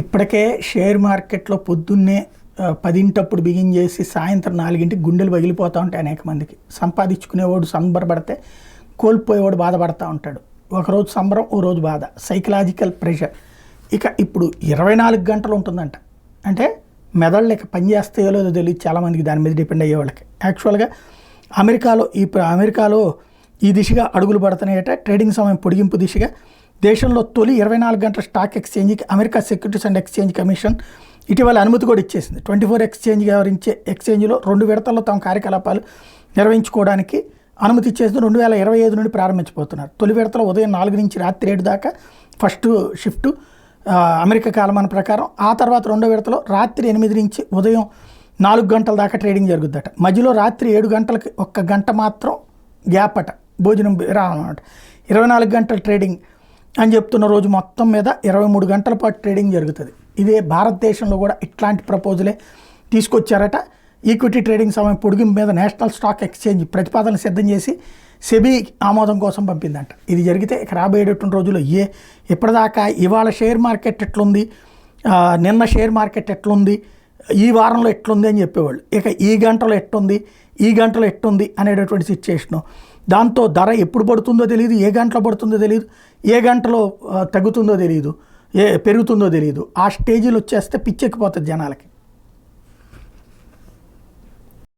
ఇప్పటికే షేర్ మార్కెట్లో పొద్దున్నే 10 బిగిన్ చేసి సాయంత్రం 4కి గుండెలు పగిలిపోతూ ఉంటాయి అనేక మందికి. సంపాదించుకునేవాడు సంబరపడితే కోల్పోయేవాడు బాధపడతా ఉంటాడు. ఒకరోజు సంబరం, ఓ రోజు బాధ, సైకలాజికల్ ప్రెషర్. ఇక ఇప్పుడు 24 గంటలు ఉంటుందంట. అంటే మెదళ్ళు ఇక పనిచేస్తాయో లేదో తెలియదు చాలామందికి, దాని మీద డిపెండ్ అయ్యే వాళ్ళకి. యాక్చువల్గా అమెరికాలో ఈ దిశగా అడుగులు పడుతున్నాయట. ట్రేడింగ్ సమయం పొడిగింపు దిశగా దేశంలో తొలి 24 గంటల స్టాక్ ఎక్స్చేంజ్కి America securities and exchange commission ఇటీవల అనుమతి కూడా ఇచ్చేసింది. 24 ఎక్స్చేంజ్ వ్యవహరించే ఎక్స్చేంజ్లో 2 విడతల్లో తమ కార్యకలాపాలు నిర్వహించుకోవడానికి అనుమతి ఇచ్చేసింది. 2025 నుండి ప్రారంభించబోతున్నారు. తొలి విడతలో ఉదయం 4 నుంచి రాత్రి 7 దాకా ఫస్ట్ షిఫ్ట్ అమెరికా కాలమాన ప్రకారం. ఆ తర్వాత రెండో విడతలో రాత్రి 8 నుంచి ఉదయం 4 గంటల దాకా ట్రేడింగ్ జరుగుద్దట. మధ్యలో రాత్రి 7 గంటలకి 1 గంట మాత్రం గ్యాప్ అట, భోజనం రావాలన్నమాట. 24 గంటల ట్రేడింగ్ అని చెప్తున్న రోజు మొత్తం మీద 23 గంటల పాటు ట్రేడింగ్ జరుగుతుంది. ఇదే భారతదేశంలో కూడా ఇట్లాంటి ప్రపోజలే తీసుకొచ్చారట. ఈక్విటీ ట్రేడింగ్ సమయం పొడిగింపు మీద నేషనల్ స్టాక్ ఎక్స్చేంజ్ ప్రతిపాదన సిద్ధం చేసి సెబీ ఆమోదం కోసం పంపిందంట. ఇది జరిగితే ఇక రాబోయేటటువంటి రోజుల్లో ఇప్పటిదాకా ఇవాళ షేర్ మార్కెట్ ఎట్లుంది, నిన్న షేర్ మార్కెట్ ఎట్లుంది, ఈ వారంలో ఎట్లుంది అని చెప్పేవాళ్ళు. ఇక ఈ గంటలో ఎట్టుంది అనేటటువంటి సిచ్యుయేషను. దాంతో ధర ఎప్పుడు పడుతుందో తెలియదు, ఏ గంటలో పడుతుందో తెలియదు, ఏ గంటలో తగ్గుతుందో తెలియదు, పెరుగుతుందో తెలియదు. ఆ స్టేజీలు వచ్చేస్తే పిచ్చెక్కిపోతుంది జనాలకి.